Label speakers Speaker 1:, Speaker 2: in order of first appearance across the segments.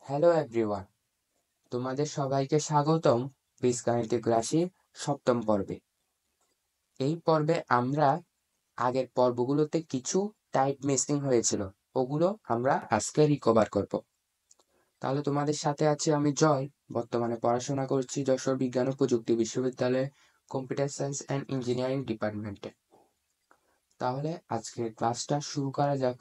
Speaker 1: Hello everyone, তোমাদের সবাইকে স্বাগতম বীজগাণিতিক রাশির সপ্তম পর্বে। এই পর্বে আমরা আগের পর্বগুলোতে কিছু টাইপ মিসিং হয়েছিল, ওগুলো আমরা আজকে রিকভার করব। তাহলে তোমাদের সাথে আছি আমি জয়। বর্তমানে পড়াশোনা করছি যশোর বিজ্ঞান ও প্রযুক্তি বিশ্ববিদ্যালয়ে কম্পিউটার সায়েন্স অ্যান্ড ইঞ্জিনিয়ারিং ডিপার্টমেন্টে। তাহলে আজকের ক্লাসটা শুরু করা যাক।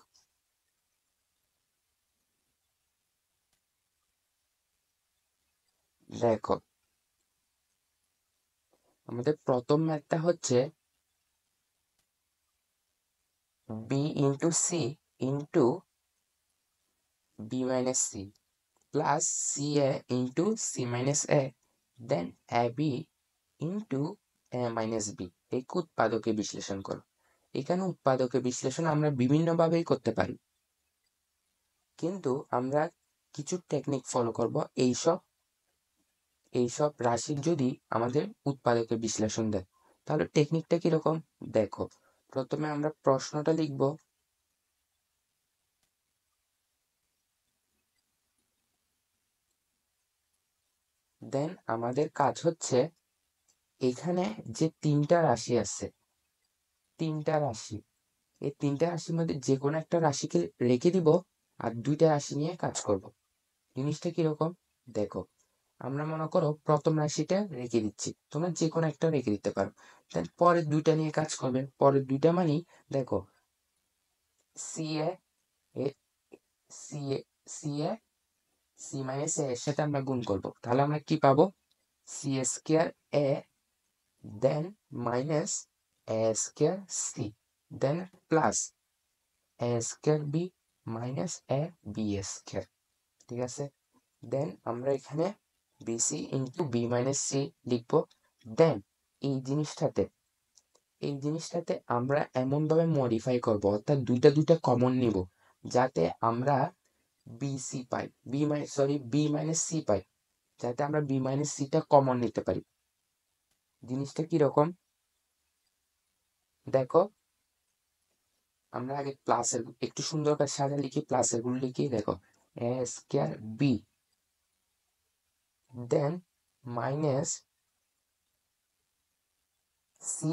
Speaker 1: দেখো, আমাদের প্রথম ম্যাথটা হচ্ছে B into C into B minus C plus C A into C minus A then A B into A minus B. এই উৎপাদকে বিশ্লেষণ করো। এখানে উৎপাদকে বিশ্লেষণ আমরা বিভিন্নভাবেই করতে পারি, কিন্তু আমরা কিছু টেকনিক ফলো করব এইসব এইসব রাশির যদি আমাদের উৎপাদকে বিশ্লেষণ দেয়। তাহলে টেকনিকটা কিরকম দেখো। প্রথমে আমরা প্রশ্নটা লিখব, দেন আমাদের কাজ হচ্ছে এখানে যে তিনটা রাশি আছে, তিনটা রাশি, এই তিনটা রাশির মধ্যে যে কোনো একটা রাশিকে রেখে দিব আর দুইটা রাশি নিয়ে কাজ করব। জিনিসটা কিরকম দেখো, আমরা মনে করো প্রথম রাশিটা রেখে দিচ্ছি, তোমরা যে কোনো একটা রেখে দিতে পারো। দেন পরের দুইটা নিয়ে কাজ করবে। পরের দুইটা মানে দেখো C A C A C A C minus A এর সাথে আমরা গুণ করব। তাহলে আমরা কি পাবো? C square A then minus A square C then plus A square B minus A B square. ঠিক আছে, দেন আমরা এখানে BC into B minus C লিখবো। দেন এই জিনিসটাতে আমরা এমনভাবে মডিফাই করব, অর্থাৎ দুইটা দুইটা কমন নিব, যাতে আমরা বিসি পাই, বি মাইনাস সি পাই, যাতে আমরা বি মাইনাস সিটা কমন নিতে পারি। জিনিসটা কিরকম দেখো, আমরা আগে প্লাসের একটু সুন্দর করে সাজা লিখি, প্লাসের গুলো লিখি। দেখো এ square B than minus C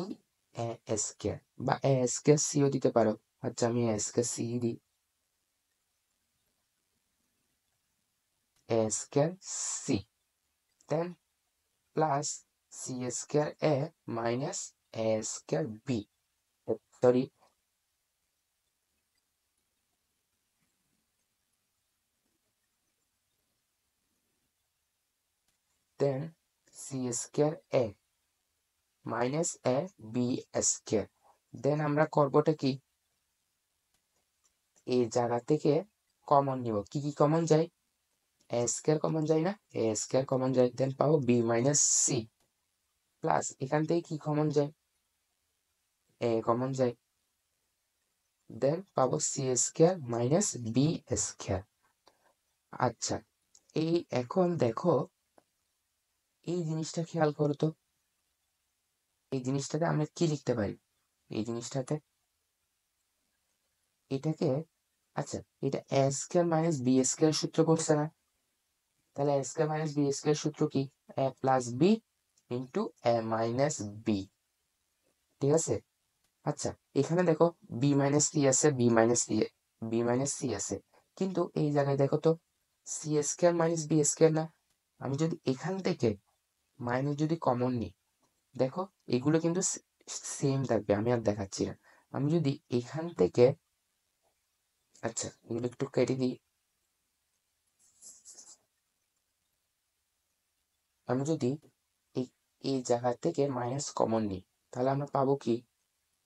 Speaker 1: এ স্কোয়ার, বা এ স্কোয়ার সিও দিতে পারো। আচ্ছা, আমি এ স্কোয়ার সি দিই, এ square C then plus C square A minus A square B, sorry then C square A minus A B square. দেন আমরা করবোটা কি, এই জায়গা থেকে কমন নিব। কি কি কমন যায়? এ স্কোয়ার কমন যায় না, এ স্কোয়ার কমন যায়। দেন পাবো বি মাইনাস সি প্লাস এখান থেকে কি কমন যায়? এ কমন যায়। দেন পাবো C square minus B square. আচ্ছা, এই এখন দেখো এই জিনিসটা খেয়াল করো তো, এই জিনিসটাতে আমরা কি লিখতে পারি? এই জিনিসটাতে এটাকে, আচ্ছা এটা A square minus B square সূত্র পড়ছে না? তাহলে A square minus B square সূত্র কি? A plus B into A minus B. ঠিক আছে, আচ্ছা এখানে দেখো বি মাইনাস সি আছে, বি মাইনাস সি আছে, কিন্তু এই জায়গায় দেখো তো C square minus B square না। আমি যদি এখান থেকে মাইনাস যদি কমন নিই, দেখো এগুলো কিন্তু সেম থাকবে, আমি আর দেখাচ্ছি না। আমি যদি এখান থেকে, আচ্ছা এগুলো একটু কেটে দিই, আমি যদি এই এই জায়গা থেকে মাইনাস কমন নিই, তাহলে আমরা পাবো কি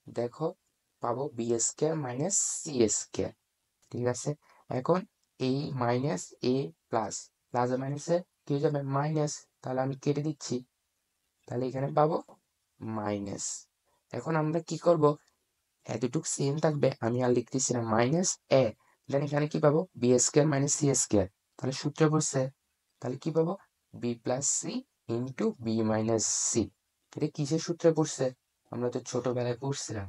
Speaker 1: দেখো, পাবো B square minus C square. ঠিক আছে, এখন এই মাইনাস এ প্লাস প্লাস মাইনাসে কি হয়ে যাবে? মাইনাস। তাহলে আমি কেটে দিচ্ছি, তাহলে এখানে পাবো মাইনাস। এখন আমরা কি করব, এতটুক সেম থাকবে, আমি আর লিখতেছি না, মাইনাস এ দেন এখানে কি পাবো? B square minus C square. তাহলে সূত্র পড়ছে, তাহলে কি পাবো? B plus C into B minus C. এটা কিসের সূত্রে পড়ছে? আমরা তো ছোটবেলায় পড়ছিলাম,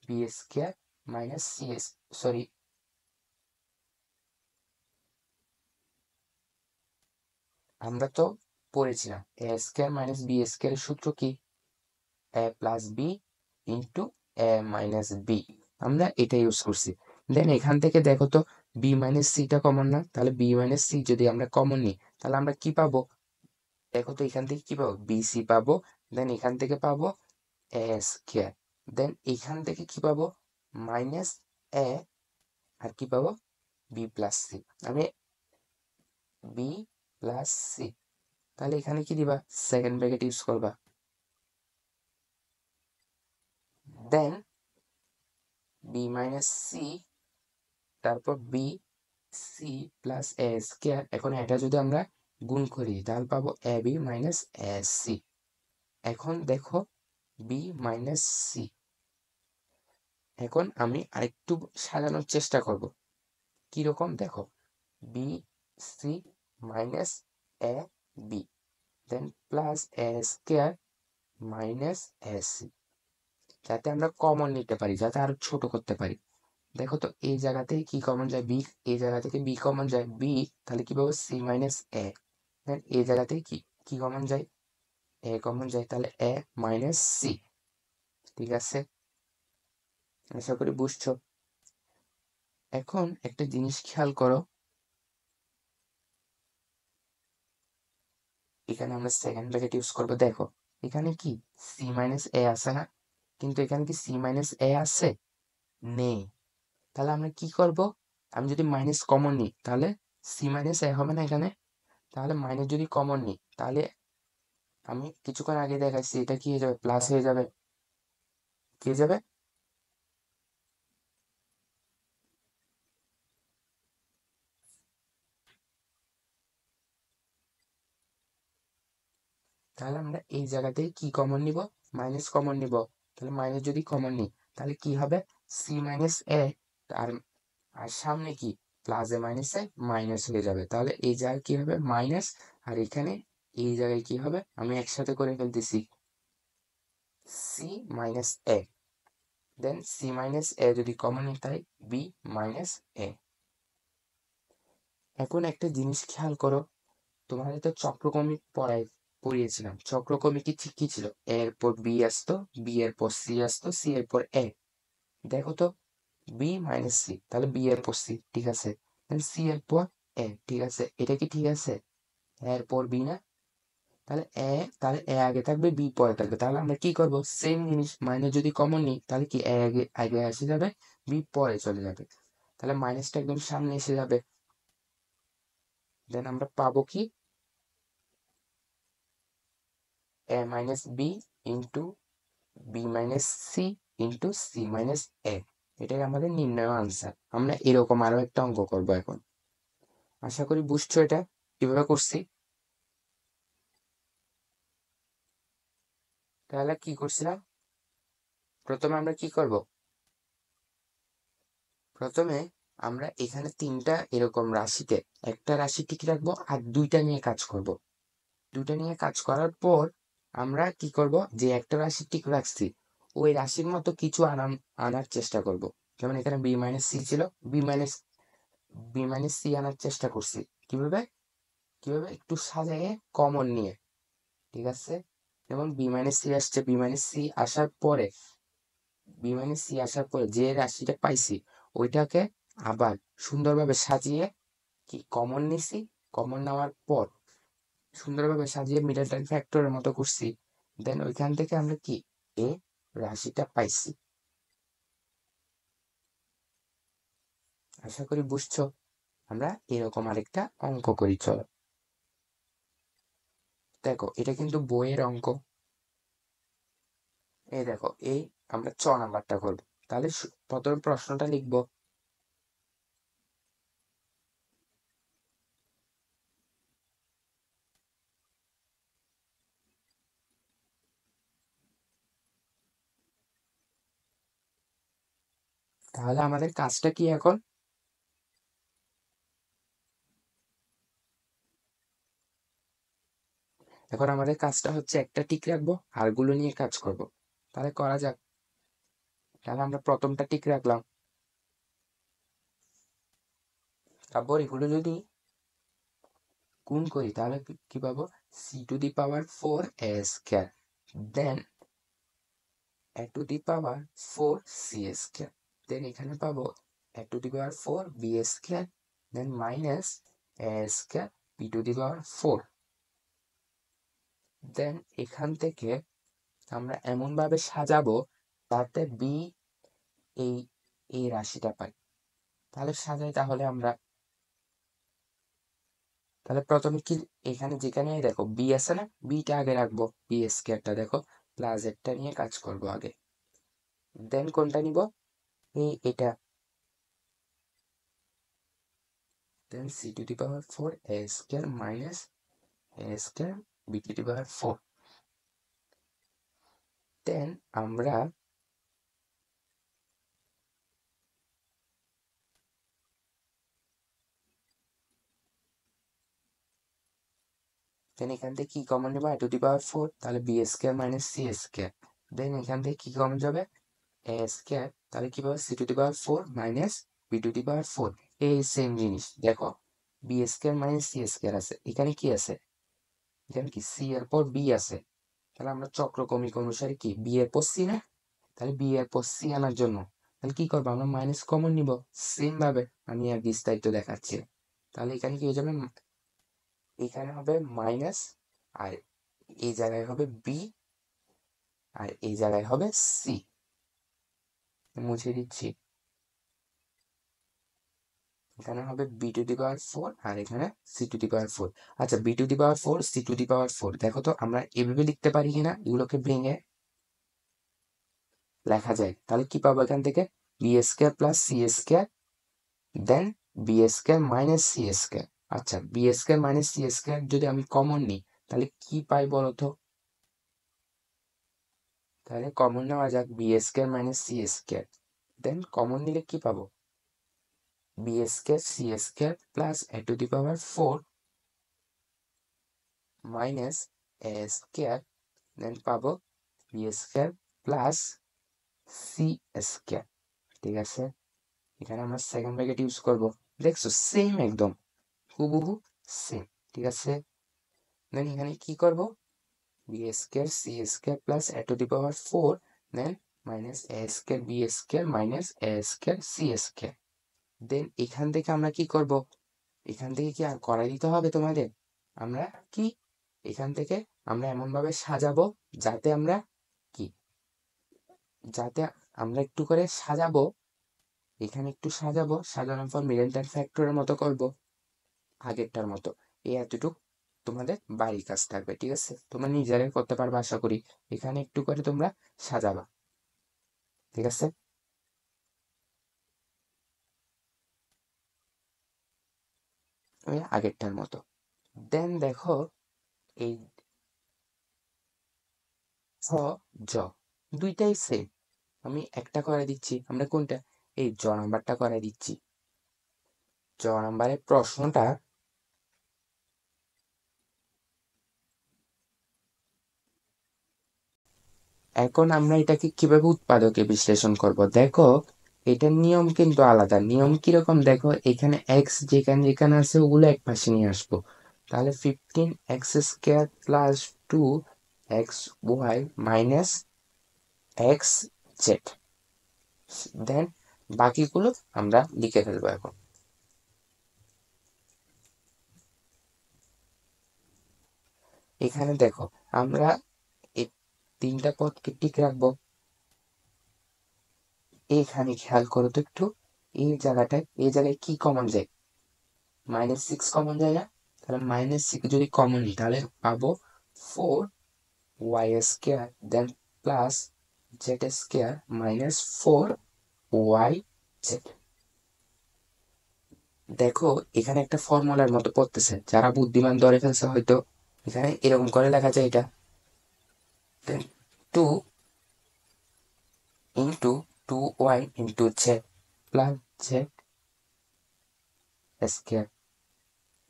Speaker 1: B square minus C sorry আমরা তো পড়েছিলাম এ স্কোয়ার মাইনাস বি স্কোয়ারের সূত্র কি? A plus B into A minus B. আমরা এটা ইউজ করছি। দেন এখান থেকে দেখো তো বি মাইনাস সিটা কমন না? তাহলে বি মাইনাস সি যদি আমরা কমন নিই তাহলে আমরা কি পাবো? দেখো তো এখান থেকে কি পাবো? বি সি পাবো। দেন এখান থেকে পাবো এ স্কোয়ার। দেন এখান থেকে কি পাবো? মাইনাস এ, আর কি পাবো? B plus C. আমি বি প্লাস সি, তাহলে এখানে কি দিবা? সেকেন্ড ব্র্যাকেট ইউজ করবা। দেন বি মাইনাস সি, তারপর B C plus A square. এখন এটা যদি আমরা গুণ করি তাহলে পাবো A B minus A C. এখন দেখো বি মাইনাস সি, এখন আমি আরেকটু সাজানোর চেষ্টা করব। কিরকম দেখো, B C minus A B, then plus A square minus A C, যাতে আমরা কমন নিতে পারি, যাতে আরো ছোট করতে পারি। দেখো তো এই জায়গাতে কি কমন যায়? বি। এই জায়গা থেকে বি কমন যায়, বি। তাহলে কি পাবো? C minus A. দেন এই জায়গাতে কি কি কমন যায়? এ কমন যায়, তাহলে এ মাইনাস সি। ঠিক আছে, আশা করি বুঝছো। এখন একটা জিনিস খেয়াল করো, এখানে আমরা সেকেন্ড ব্র্যাকেট ইউজ করবো। দেখো এখানে কি সি মাইনাস এ আছে না? কিন্তু এখানে কি সি মাইনাস এ আছে? নেই। তাহলে আমরা কি করব? আমি যদি মাইনাস কমন নিই তাহলে সি মাইনাস এ হবে না এখানে? তাহলে মাইনাস যদি কমন নিই তাহলে আমি কিছুক্ষণ আগে দেখাচ্ছি, এটা কি হয়ে যাবে? প্লাস হয়ে যাবে। কি হয়ে যাবে? তাহলে আমরা এই জায়গাতে কি কমন নিব? মাইনাস কমন নিব। তাহলে মাইনাস যদি কমন নিই তাহলে কি হবে? সি মাইনাস এ। আর আর সামনে কি প্লাসে মাইনাসে মাইনাস হয়ে যাবে, তাহলে এই জায়গায় কি হবে? মাইনাস। আর এখানে এই জায়গায় কি হবে? আমি একসাথে করে ফেলতেছি, C minus A. Then C minus এ যদি কমন নিই তাই বি মাইনাস এ। এখন একটা জিনিস খেয়াল করো, তোমাদের তো চক্রকর্মী পড়িয়েছিলাম। চক্রকর্মী কি ঠিক কি ছিল? এরপর বি আসতো, বি এর পর সি আসতো, সি এর পর এ। দেখো তো বি মাইনাস সি, তাহলে বি এর পর সি, ঠিক আছে। সি এর পর এ, ঠিক আছে। এটা কি ঠিক আছে? এরপর বি না? তাহলে এ, তাহলে এ আগে থাকবে, বি পরে থাকবে। তাহলে আমরা কি করব? সেম জিনিস, মাইনাস যদি কমন নিই তাহলে কি এ আগে আগে এসে যাবে, বি পরে চলে যাবে। তাহলে মাইনাসটা একদম সামনে এসে যাবে। দেন আমরা পাবো কি? A minus B into B minus C into C minus A. এটাই আমাদের নির্ণয় আনসার। আমরা এরকম আরো একটা অঙ্ক করব এখন। আশা করি বুঝছো এটা কিভাবে করছি। তাহলে কি করছিলাম? প্রথমে আমরা কি করব? প্রথমে আমরা এখানে তিনটা এরকম রাশিতে একটা রাশি ঠিক রাখবো আর দুইটা নিয়ে কাজ করব। দুইটা নিয়ে কাজ করার পর আমরা কি করব? যে একটা রাশি ঠিক রাখছি ওই রাশির মতো কিছু আনার চেষ্টা করব। যেমন এখানে বি মাইনাস সি ছিল, B minus B minus C আনার চেষ্টা করছি। কিভাবে? কিভাবে? একটু সাজায়ে কমন নিয়ে, ঠিক আছে। যেমন বি মাইনাস সি আসছে, বি মাইনাস সি আসার পরে, বি মাইনাস সি আসার পরে যে রাশিটা পাইছি ওইটাকে আবার সুন্দরভাবে সাজিয়ে কি কমন নিছি। কমন নেওয়ার পর সুন্দরভাবে সাজিয়ে মিডল টার্ম ফ্যাক্টরের মতো করছি। দেন ওইখান থেকে আমরা কি এ রাশিটা পাইছি। আশা করি বুঝছো। আমরা এরকম আরেকটা অঙ্ক করি, চলো। দেখো এটা কিন্তু বইয়ের অঙ্ক। এই দেখো এই আমরা নাম্বারটা করবো। তাহলে প্রথম প্রশ্নটা লিখবো। তাহলে আমাদের কাজটা কি এখন? এখন আমাদের কাজটা হচ্ছে একটা টিক রাখবো আর গুলো নিয়ে কাজ করব। তাহলে করা যাক। তাহলে আমরা প্রথমটা টিক রাখলাম, তারপর এগুলো যদি গুণ করি তাহলে কি পাবো, C to the power 4 A square, then A to the power 4 C square, then এখানে পাবো A to the power 4 B square, then minus A square B to the power 4। Then এখান থেকে আমরা এমন ভাবে সাজাবো যাতে বি এই এই রাশিটা পাই। তাহলে সাজাই, তাহলে প্রথমে কি, এখানে যেখানে দেখো বি আছে না, বিটা আগে রাখবো, বি স্কয়ারটা দেখো প্লাস একটা নিয়ে কাজ করব আগে, দেন কোনটা নিব, এটা, then C to the power 4 A square minus A square B to the power 4। Then আমরা দেন এখান থেকে কি কমন নেবো, এ টু দি পাওয়ার 4, তাহলে B square minus C square, then এখান থেকে কি কমন যাবে, এ স্কয়ার, তাহলে কি পাবো, C to the power 4 minus B to the power 4। এই সেম জিনিস দেখো, B square minus C square আছে, এখানে কি আছে, এখানে কি সি এর পর বি আছে, তাহলে আমরা চক্রক্রমিক অনুসারে কি বি এর পর সি না, তাহলে বি এর পর সি আনার জন্য তাহলে কি করবো, আমরা মাইনাস কমন নিব, সেম ভাবে আমি আর বিস্তারিত দেখাচ্ছি। তাহলে এখানে কি হয়ে যাবে, এখানে হবে মাইনাস, আর এই জায়গায় হবে বি, আর এই জায়গায় হবে সি, মুছে দিচ্ছি, এখানে হবে বি টু দি পাওয়ার 4 আর এখানে সি টু দি পাওয়ার 4। আচ্ছা, B to the power 4 C to the power 4 দেখো তো আমরা এভাবে লিখতে পারি কিনা, এগুলোকে ভেঙে লেখা যায়, তাহলে কি পাবো এখান থেকে, B square plus C square, then B square minus C square. আচ্ছা, B square minus C square যদি আমি কমন নিই তাহলে কি পাই বলতো, তাহলে কমন নেওয়া যাক B square minus C square, then common নিলে কি পাবো, B square C square plus A to the power 4 minus A square, then পাবো B square plus C square. ঠিক আছে, এখানে আমরা সেকেন্ড ব্র্যাকেট ইউজ করব, দেখছো সেম একদম হুবহু সেম। ঠিক আছে, দেন এখানে কি করব, B square C square plus A to the power 4, then minus A square B square minus A square C square. Then এখান থেকে আমরা কি করব, এখান থেকে কি আর করাই দিতে হবে তোমাদের, আমরা কি এখান থেকে আমরা এমন ভাবে সাজাবো যাতে আমরা কি, যাতে আমরা একটু করে সাজাবো, এখানে একটু সাজাবো, সাজানোর পর মিডল ফ্যাক্টরের মতো করব, আগেরটার মতো। এই এতটুক তোমাদের বাড়ির কাজ থাকবে, ঠিক আছে, তোমরা নিজেরাই করতে পারবে আশা করি, এখানে একটু করে তোমরা সাজাবা। ঠিক আছে, ওই আগেরটার মতো। দেন দেখো এই ছ জ দুইটাই সেম, আমি একটা করে দিচ্ছি, আমরা কোনটা, এই জ নাম্বারটা করে দিচ্ছি, জ নাম্বারের প্রশ্নটা, এখন আমরা এটাকে কিভাবে উৎপাদকে বিশ্লেষণ করব, দেখো এটার নিয়ম কিন্তু আলাদা, নিয়ম কিরকম দেখো, এখানে এক্স যেখানে যেখানে আছে ওগুলো এক পাশে নিয়ে আসবো, তাহলে 15x² plus 2xy minus xz, দেন বাকিগুলো আমরা লিখে ফেলবো এখন। এখানে দেখো আমরা এই তিনটা পদকে ঠিক রাখবো, এখানে খেয়াল করো তো একটু, এই জায়গায় কি কমন যায়, -6 কমন যায় না, তাহলে -6 যদি কমন নিই তাহলে পাবো 4y² দেন প্লাস z² মাইনাস 4yz। দেখো এখানে একটা ফর্মুলার মতো পড়তেছে, যারা বুদ্ধিমান ধরে ফেলছে হয়তো, এখানে এরকম করে লেখা যায়, এটা 2 into 2y into z plus z²।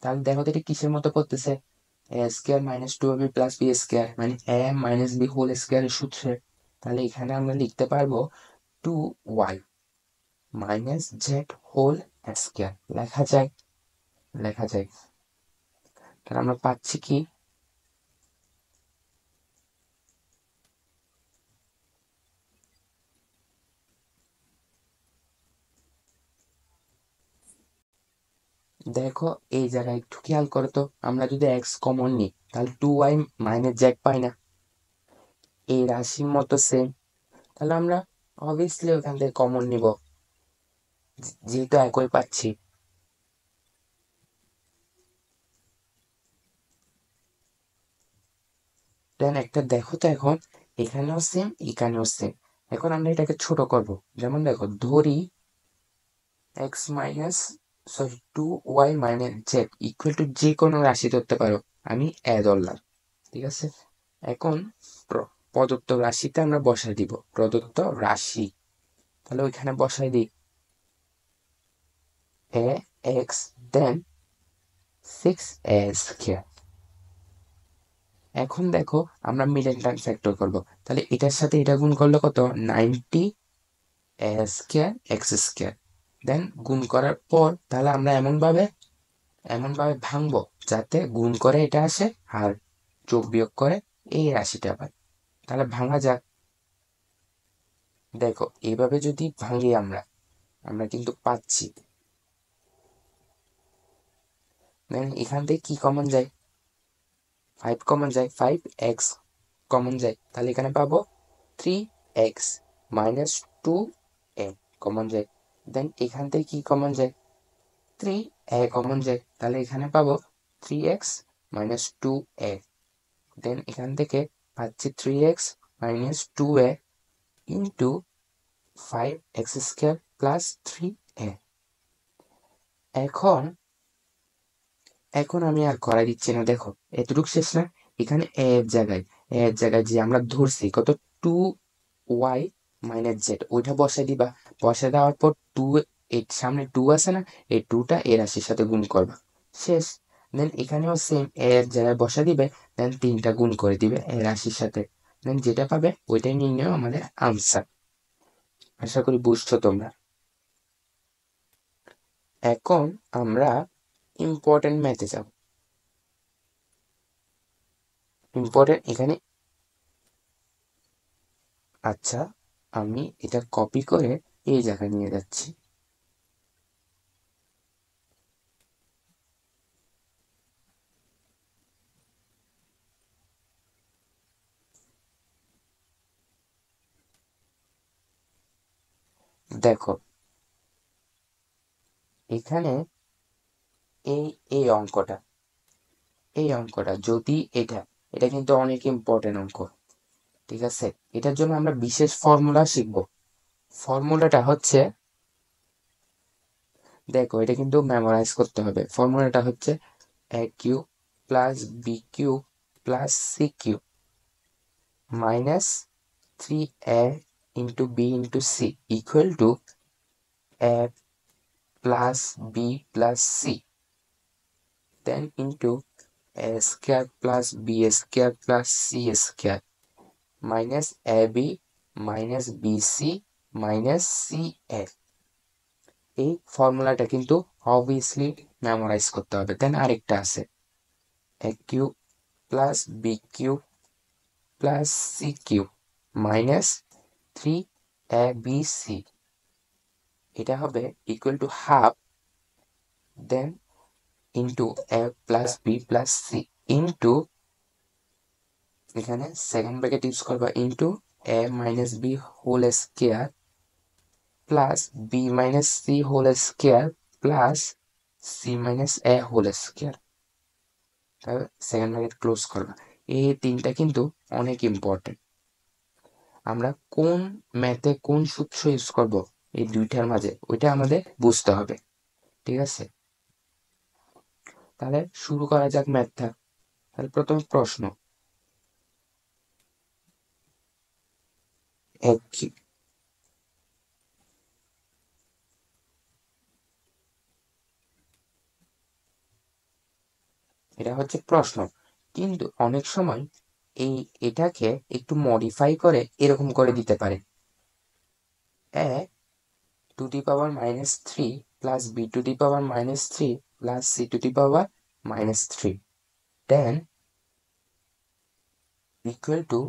Speaker 1: তাহলে দেখো তো এটা কিসের মতো পড়তেছে, a² minus 2ab plus b² মানে a মাইনাস b হোল স্কয়ারের সূত্রে। তাহলে এখানে আমরা লিখতে পারবো 2y minus z whole square, লেখা যায়, লেখা যায়। তাহলে আমরা পাচ্ছি কি, দেখো এই জায়গায় একটু খেয়াল করো তো, আমরা যদি এক্স কমন নিই তাহলে 2y মাইনাস জেড পাই না, এই রাশির মতো সেম। তাহলে আমরা অবভিয়াসলি ওখান থেকে কমন নিব, যেহেতু একই পাচ্ছি। দেন একটা দেখো তো, এখন এখানেও সেম এখানেও সেম। এখন আমরা এটাকে ছোট করব, যেমন দেখো ধরি x minus sorry 2y minus Z equal two যে কোনো রাশি ধরতে পারো, আমি এ ধরলাম, ঠিক আছে। এখন প্রদত্ত রাশিতে আমরা বসাই দিব প্রদত্ত রাশি, তাহলে ওইখানে বসাই দিই এ এক্স দেন 6a স্কয়ার। এখন দেখো আমরা মিডল টার্ম ফ্যাক্টর করব, তাহলে এটার সাথে এটা গুণ করলে কত, 90 এ স্কয়ার এক্স স্কয়ার। দেন গুণ করার পর তাহলে আমরা এমন ভাবে ভাঙবো যাতে গুণ করে এটা আসে আর যোগ বিয়োগ করে এই রাশিটা পাই। তাহলে ভাঙা যাক। দেখো এইভাবে যদি ভাঙি আমরা আমরা কিন্তু পাচ্ছি, দেন এখান থেকে কি কমন যায়, 5 কমন যায়, 5x কমন যায়, তাহলে এখানে পাবো 3x মাইনাস 2a কমন যায়। দেন এখান থেকে কি কমন যায়, 3a কমন যায়, তাহলে এখানে পাবো 3x মাইনাস 2a। দেন এখান থেকে পাচ্ছি 3x minus 2a into 5x square plus 3a। এখন এখন আমি আর করা দিচ্ছি না, দেখো এতটুকু শেষ না, এখানে এর জায়গায় যে আমরা ধরছি কত, 2y মাইনাস জেড, ওইটা বসাই দিবা। বসাই দেওয়ার পর এর সামনে 2 আছে না, এই 2টা এর রাশির সাথে গুণ করবা, শেষ। দেন এখানেও সেম, এর জায়গায় বসা দিবে, দেন 3টা গুণ করে দিবে এর রাশির সাথে, দেন যেটা পাবে ওইটাই নির্ণয় আমাদের আনসার। আশা করি বুঝছো তোমরা। এখন আমরা ইম্পর্টেন্ট ম্যাথে যাব। ইম্পর্টেন্ট এখানে, আচ্ছা আমি এটা কপি করে এই জায়গায় নিয়ে যাচ্ছি। দেখো এখানে এই এই অঙ্কটা যদি এটা কিন্তু অনেক ইম্পর্টেন্ট অঙ্ক, ঠিক আছে। এটার জন্য আমরা বিশেষ ফর্মুলা শিখব। ফর্মুলাটা হচ্ছে, দেখো এটা কিন্তু মেমোরাইজ করতে হবে। ফর্মুলাটা হচ্ছে A cube plus B cube plus C cube minus 3a into B into C equal to A plus B plus C then into a square plus b square plus c square minus ab minus bc minus ca। এই ফর্মুলাটা কিন্তু obviously memorise করতে হবে। দেন আরেকটা আছে a cube plus B cube plus C cube minus 3abc, এটা হবে equal to half then into a plus B plus C into, এখানে সেকেন্ড ব্র্যাকেট ইউজ করবা, into A minus B whole square plus B minus C whole square plus C minus A whole square. তাহলে second bracket close করবা। এই তিনটা কিন্তু অনেক important. আমরা কোন ম্যাথে কোন সূত্র ইউজ করব এই দুইটার মাঝে, ওইটা আমাদের বুঝতে হবে, ঠিক আছে। তাহলে শুরু করা যাক ম্যাথটা। তাহলে প্রথম প্রশ্ন, এটা হচ্ছে প্রশ্ন, কিন্তু অনেক সময় এটাকে একটু মডিফাই করে এরকম করে দিতে পারে, A to the power minus three plus B to the power minus three plus C to the power minus three. Then equal to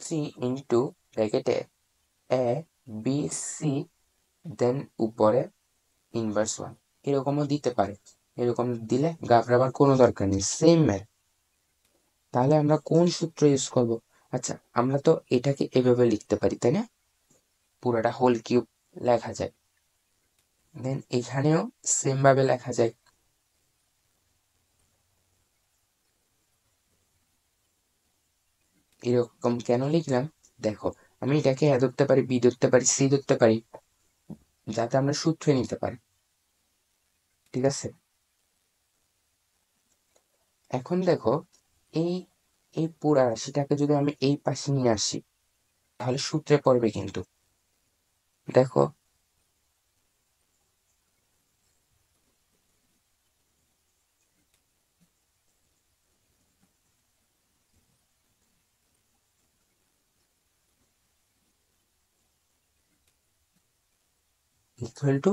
Speaker 1: 3 into ব্র্যাকেটে এ বি সি, দেন উপরে ইনভার্স 1, এরকমও দিতে পারে। এরকম দিলে ঘাবড়াবার কোনো দরকার নেই, সেম ম্যাথ। তাহলে আমরা কোন সূত্র ইউজ করব? আচ্ছা, আমরা তো এটাকে এভাবে লিখতে পারি, তাই না? পুরোটা হোল কিউব লেখা যায়। দেন এখানেও সেম ভাবে লেখা যায়। এরকম কেন লিখলাম দেখো, আমি এটাকে এ ধরতে পারি, বি ধরতে পারি, সি ধরতে পারি, যাতে আমরা সূত্রে নিতে পারি। ঠিক আছে, এখন দেখো এই এই পুরা রাশিটাকে যদি আমি এই পাশে নিয়ে আসি তাহলে সূত্রে পড়বে কিন্তু। দেখো ইকুয়াল টু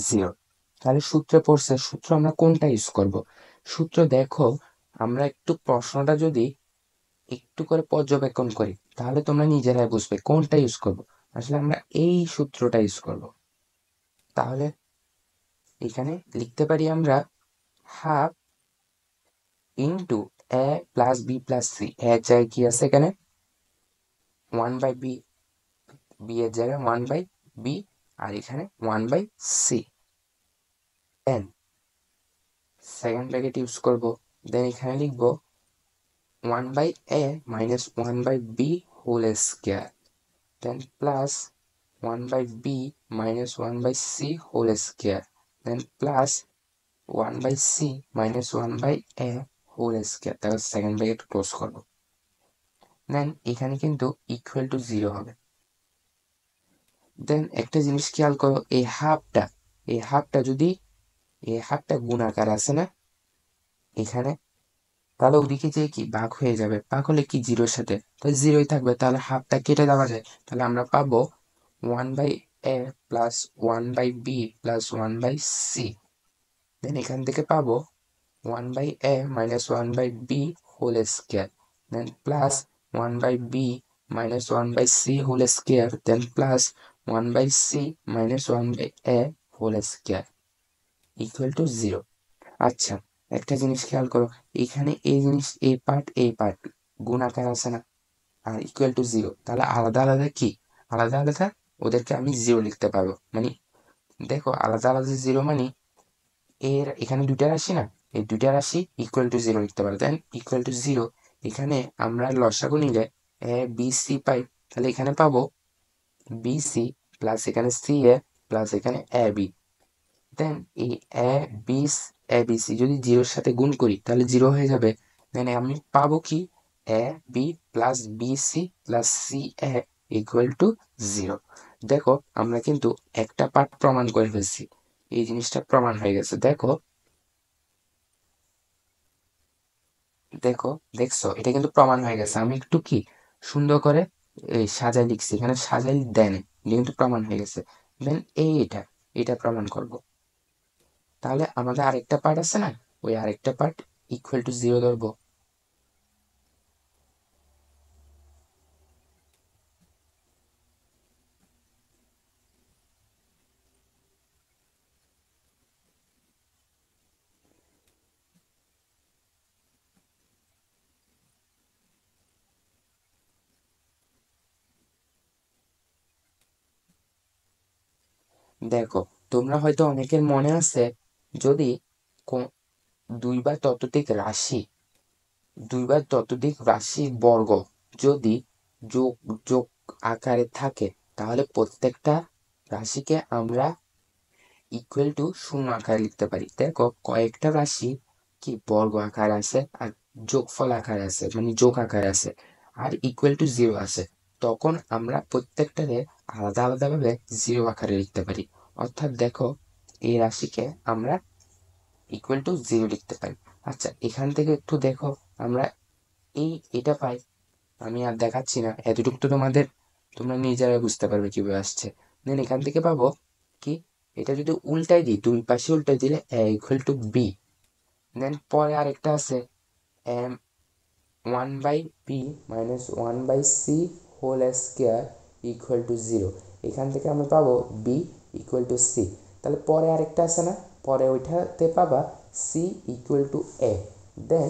Speaker 1: 0, তাহলে সূত্রে পড়ছে। সূত্র আমরা কোনটা ইউজ করব? সূত্র দেখো, আমরা একটু প্রশ্নটা যদি একটু করে পর্যবেক্ষণ করি তাহলে তোমরা নিজেরাই বুঝবে কোনটা ইউজ করব। আসলে আমরা এই সূত্রটা ইউজ করব। তাহলে এখানে লিখতে পারি আমরা হাফ ইন্টু এ প্লাস বি প্লাস সি। এর জায়গায় কি আছে এখানে? 1/b, বি এর জায়গায় 1/b, আর এখানে 1/c। Then second bracket use করব। দেন এখানে লিখবো 1/a minus 1/b whole square, then plus 1/b minus 1/c whole square, then plus 1/c minus 1/a whole square। তাহলে সেকেন্ড ব্র্যাকেট ক্লোজ করব। দেন এখানে কিন্তু ইকুয়াল টু 0 হবে। দেন একটা জিনিস খেয়াল করো, এই হাফটা যদি এই হাফটা গুণাকার আছে না এখানে, তাহলে ওদিকে যে কি ভাগ হয়ে যাবে, ভাগ হলে কি জিরোর সাথে, তাহলে জিরোই থাকবে, তাহলে হাফটা কেটে দেওয়া যায়। তাহলে আমরা পাবো 1/a plus 1/b plus 1/c। দেন এখান থেকে পাবো 1/a minus 1/b whole square, then plus 1/b minus 1/c whole square, then plus 1/c minus 1/a whole square equal to 0। আচ্ছা, একটা জিনিস খেয়াল করো, এখানে এই পার্ট গুণাকার আছে না, আর ইকুয়াল টু 0, তাহলে আলাদা আলাদা কি, আলাদা আলাদা ওদেরকে আমি 0 লিখতে পারবো। মানে দেখো, আলাদা আলাদা 0 মানে এর এখানে দুইটা রাশি না, এই দুইটা রাশি ইকুয়াল টু 0 লিখতে পারো। দেন ইকুয়াল টু 0, এখানে আমরা লসাগু নিলে এ বি সি পাই, তাহলে এখানে পাবো বি সি প্লাস এখানে সি এ প্লাস এখানে এ বি। দেন এই এ বি সি যদি 0-র সাথে গুণ করি তাহলে 0 হয়ে যাবে। দেন আমি পাবো কি, A B plus B C plus C A equal to 0। দেখো আমরা কিন্তু একটা পার্ট প্রমাণ করে ফেলছি, এই জিনিসটা প্রমাণ হয়ে গেছে। দেখো দেখো দেখছো, এটা কিন্তু প্রমাণ হয়ে গেছে। আমি একটু কি সুন্দর করে এই সাজাই লিখছি, এখানে সাজাই দেন, এটা কিন্তু প্রমাণ হয়ে গেছে। দেন এটা প্রমাণ করব। তাহলে আমাদের আরেকটা পার্ট আছে না, ওই আরেকটা পার্ট ইকুয়াল টু 0 ধরবো। দেখো, তোমরা হয়তো অনেকের মনে আছে, যদি দুই বা ততোধিক রাশির বর্গ যদি যোগ যোগ আকারে থাকে তাহলে প্রত্যেকটা রাশিকে আমরা ইকুয়াল টু শূন্য আকারে লিখতে পারি। দেখো কয়েকটা রাশি কি বর্গ আকার আছে, আর যোগফল আকার আছে, মানে যোগ আকার আছে, আর ইকুয়াল টু 0 আছে। তখন আমরা প্রত্যেকটারে আলাদা আলাদা ভাবে 0 আকারে লিখতে পারি। অর্থাৎ দেখো, এই রাশিকে আমরা ইকুয়াল টু 0 লিখতে পারি। আচ্ছা, এখান থেকে একটু দেখো, আমরা এটা পাই। আমি আর দেখাচ্ছি না, এতটুকু তো তোমরা নিজেরাই বুঝতে পারবে কিভাবে আসছে। দেন এখান থেকে পাবো কি, এটা যদি উল্টাই দিই, দুই পাশে উল্টাই দিলে A equal to B. Then পরে আরেকটা আছে, m 1/b minus 1/c whole square equal to 0। এখান থেকে আমরা পাবো b ইকুয়াল টু c। তাহলে পরে আরেকটা আছে না, পরে ওইটাতে পাবা c ইকুয়াল টু a। দেন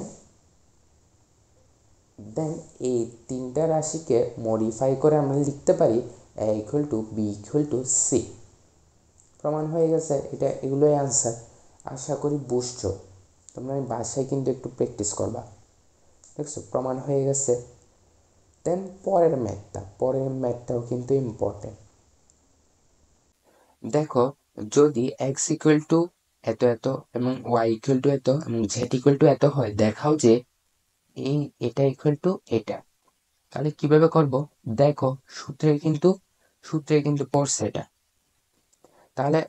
Speaker 1: দেন এই তিনটা রাশিকে মডিফাই করে আমরা লিখতে পারি a equal to b equal to c। প্রমাণ হয়ে গেছে, এগুলোই আনসার। আশা করি বুঝছো। তোমরা বাসায় কিন্তু একটু প্র্যাকটিস করবা। দেখছো, প্রমাণ হয়ে গেছে। দেন পরের ম্যাথটাও কিন্তু ইম্পর্টেন্ট। দেখো, যদি এক্স ইকুয়াল টু এত এত এবং ওয়াই ইকুয়াল টু এত এবং জেড ইকুয়াল টু এত হয়, দেখাও যে এটা ইকুয়াল টু এটা। তাহলে কিভাবে করব? দেখো, সূত্রে কিন্তু পড়ছে এটা। তাহলে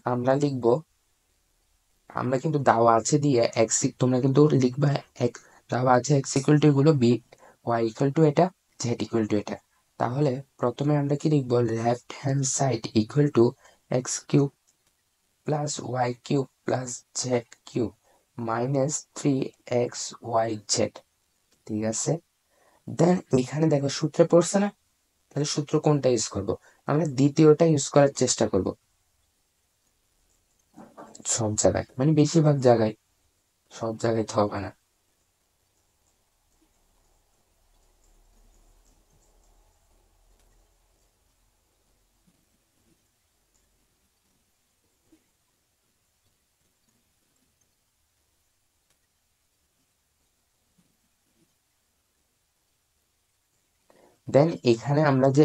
Speaker 1: আমরা কিন্তু দেওয়া আছে দিয়ে এক্স, তোমরা কিন্তু লিখবা দেওয়া আছে এক্স ইকুয়াল টু এগুলো, বি ওয়াই ইকুয়াল টু এটা, জেড ইকুয়াল টু এটা। তাহলে প্রথমে আমরা কি লিখবো? Left hand side equal to X cube plus Y cube plus Z cube minus 3xyz। ঠিক আছে। দেন এখানে দেখো সূত্রে পড়ছে না, তাহলে সূত্র কোনটা ইউজ করব? আমরা দ্বিতীয়টা ইউজ করার চেষ্টা করব সব জায়গায়, মানে বেশিরভাগ জায়গায়। সব জায়গায় তো হবে না। দেন এখানে আমরা যে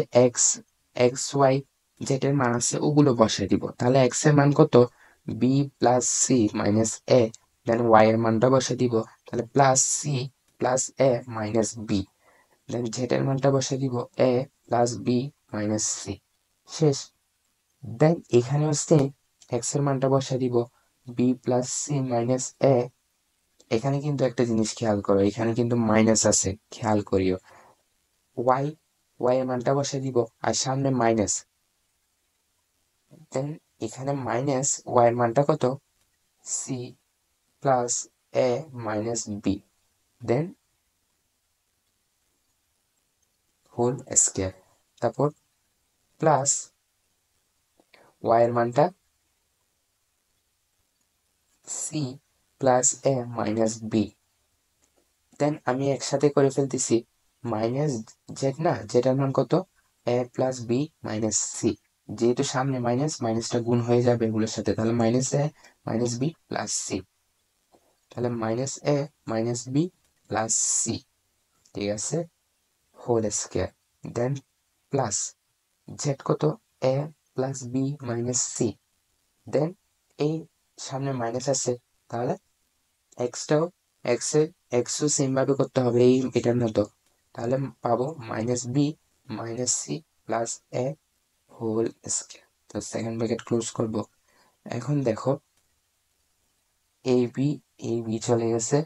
Speaker 1: এক্স ওয়াই জেড এর মান আছে ওগুলো বসাই দিব। তাহলে এক্স এর মান কত? B plus C minus A. Then Y এর মানটা বসাই দিব, তাহলে plus C plus A minus B. Then Z এর মানটা বসাই দিব এ প্লাস বি মাইনাস সি। শেষ। দেন এখানেও সেম, এক্স এর মানটা বসাই দিব বি প্লাস সি মাইনাস এ। এখানে কিন্তু একটা জিনিস খেয়াল করো, এখানে কিন্তু মাইনাস আছে, খেয়াল করিও। ওয়াই ওয়াই এর মানটা বসাই দিব আর সামনে মাইনাস। দেন এখানে মাইনাস ওয়াই এর মানটা কত? C plus A minus B. Then whole square. তারপর প্লাস ওয়াই এর মানটা C plus A minus B. Then আমি একসাথে করে ফেলতেছি মাইনাস জেড, না জেডের মান কত? এ প্লাস বি মাইনাস সি। যেহেতু সামনে মাইনাস, মাইনাসটা গুণ হয়ে যাবে এগুলোর সাথে, তাহলে মাইনাস এ মাইনাস বি প্লাস সি। তাহলে মাইনাস এ মাইনাস বি প্লাস সি। ঠিক আছে, whole square. Then plus Z কত? এ প্লাস বি মাইনাস সি। দেন এই সামনে মাইনাস আছে, তাহলে এক্সটাও এক্সও সেম ভাবে করতে হবে এটার মতো। তাহলে পাবো minus B minus C plus A whole square. তো সেকেন্ড ব্র্যাকেট ক্লোজ করব। এখন দেখো, এই বি চলে গেছে,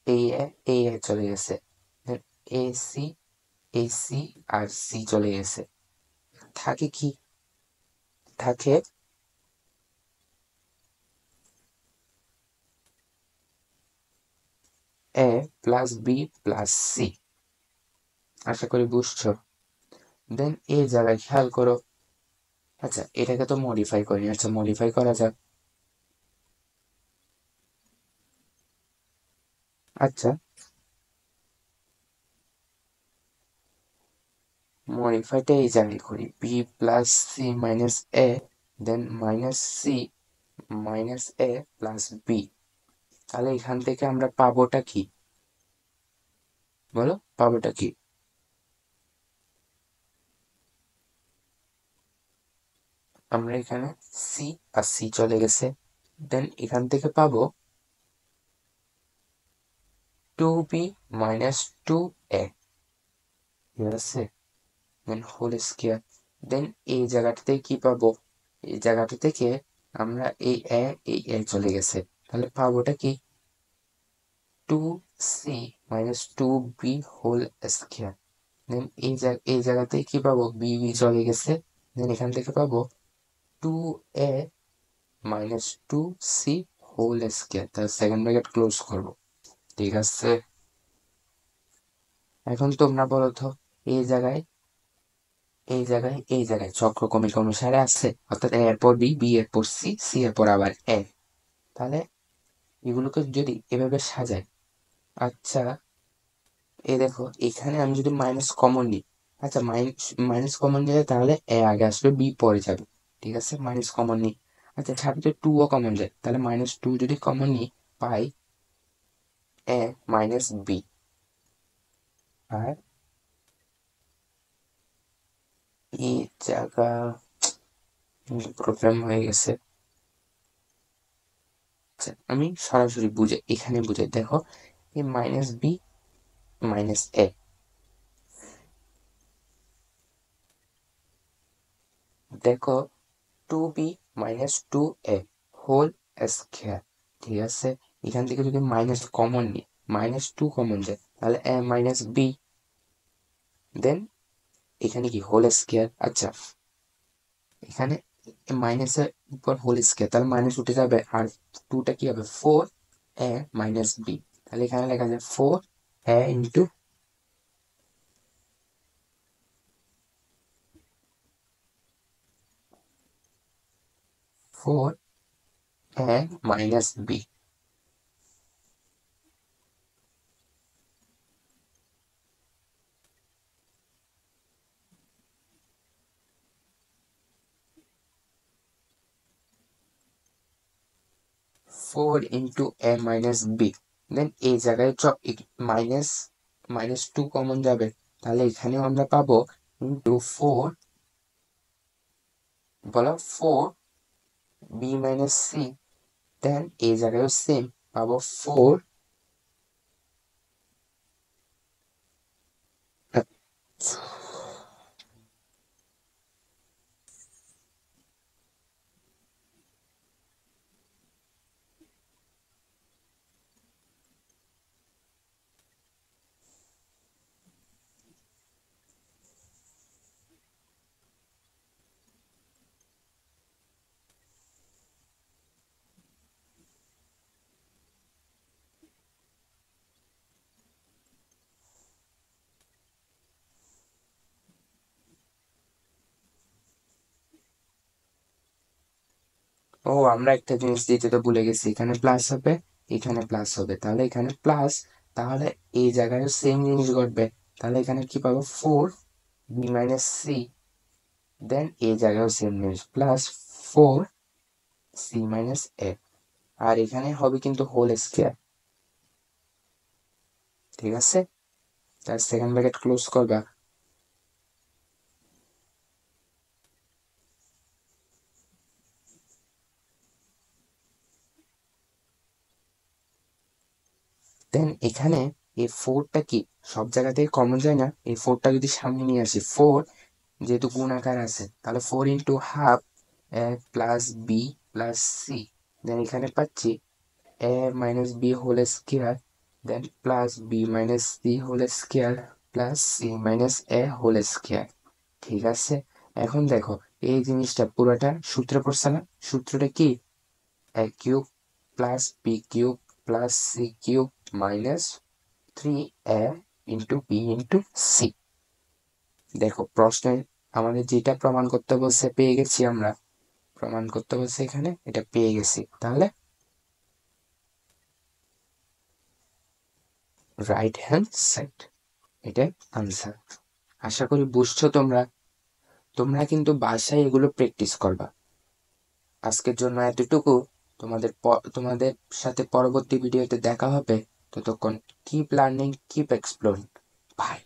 Speaker 1: এ চলে গেছে, এ সি আর সি চলে গেছে। থাকে কি? থাকে এ প্লাস বি প্লাস সি। আশা করি বুঝছো। দেন এই জায়গায় খেয়াল করো। আচ্ছা, এটাকে তো মডিফাই করি, আচ্ছা মডিফাই করা যাক। আচ্ছা, মডিফাইটা এই জায়গায় করি, B plus C minus A, then minus C minus A plus B. তাহলে এখান থেকে আমরা পাবোটা কি? বলো, পাবোটা কি? আমরা এখানে সি আর সি চলে গেছে। দেন এখান থেকে পাবো 2b মাইনাস 2a। ঠিক আছে, দেন হোল স্কয়ার। দেন এই জায়গাটাতে কি পাবো? এই জায়গাটা থেকে আমরা এই এ চলে গেছে, তাহলে পাবোটা কি? 2c minus 2b whole square. দেন এই জায়গাতে কি পাবো? বি চলে গেছে। দেন এখান থেকে পাবো 2a minus 2c whole square. তাহলে সেকেন্ড ব্র্যাকেট ক্লোজ করবো। ঠিক আছে। এখন তোমরা বলো তো, এই জায়গায় এই জায়গায় চক্র ক্রমিক আসছে, অর্থাৎ এ এর পর বি, বি এর পর সি, সি এর পর আবার এ। তাহলে এগুলোকে যদি এভাবে সাজাই, আচ্ছা এই দেখো এখানে আমি যদি মাইনাস কমন নিই, আচ্ছা মাইনাস কমন নিলে তাহলে এ আগে আসবে, বি পরে যাবে। ঠিক আছে, মাইনাস কমন নিই। আচ্ছা সাথে যদি টু ও কমন যায়, তাহলে মাইনাস টু যদি কমন নিই, পাই এ মাইনাস বি। আর এই জায়গা প্রবলেম হয়ে গেছে। আচ্ছা আমি সরাসরি এখানে বুঝে দেখো, এই মাইনাস বি মাইনাস এ, দেখো টু বি মাইনাস টু এ হোল স্কয়ার। ঠিক আছে, এখান থেকে যদি মাইনাস কমন নিই, মাইনাস টু কমন যায়, তাহলে এ মাইনাস বি, দেন এখানে কি হোল স্কয়ার। আচ্ছা এখানে মাইনাসের উপর হোল স্কয়ার, তাহলে মাইনাস উঠে যাবে, আর টুটা কি হবে, ফোর এ মাইনাস বি। তাহলে এখানে লেখা যায় four A into four A minus B. 4 × a - b, then এই জায়গায় মাইনাস মাইনাস টু কমন যাবে, তাহলে এখানেও আমরা পাবো ইন্টু ফোর, বলো ফোর বি মাইনাস সি, দেন এই জায়গায়ও সেম পাবো ফোর। ও আমরা একটা জিনিস দিতে তো ভুলে গেছি, এখানে প্লাস হবে, এখানে প্লাস হবে, তাহলে এখানে প্লাস, তাহলে এই জায়গায় সেম জিনিস ঘটবে। তাহলে এখানে কি পাবো, ফোর বি মাইনাস সি, দেন এই জায়গায় সেম জিনিস প্লাস ফোর সি মাইনাস এ। আর এখানে হবে কিন্তু হোল স্কয়ার। ঠিক আছে, তার সেকেন্ড ব্র্যাকেট ক্লোজ করবা। দেন এখানে এই ফোরটা কি সব জায়গা থেকে কমন যায় না, এই ফোরটা যদি সামনে নিয়ে আসি, ফোর যেহেতু গুণ আকার আছে, তাহলে four into half A plus B plus C, then এখানে পাচ্ছি A minus B whole square, then plus B minus C whole square plus C minus A whole square. ঠিক আছে, এখন দেখো এই জিনিসটা পুরোটা সূত্রে পড়ছে না, সূত্রটা কি, A cube plus B cube plus C cube minus three A into B into C. দেখো প্রশ্নে আমাদের যেটা প্রমাণ করতে বলছে পেয়ে গেছি আমরা, প্রমাণ করতে বলছে এখানে, এটা পেয়ে গেছি, তাহলে রাইট হ্যান্ড সাইড, এটাই আনসার। আশা করি বুঝছো তোমরা। তোমরা কিন্তু বাসায় এগুলো প্র্যাকটিস করবা। আজকের জন্য এতটুকু। তোমাদের সাথে পরবর্তী ভিডিওতে দেখা হবে। ততক্ষণ keep learning, keep exploring. By.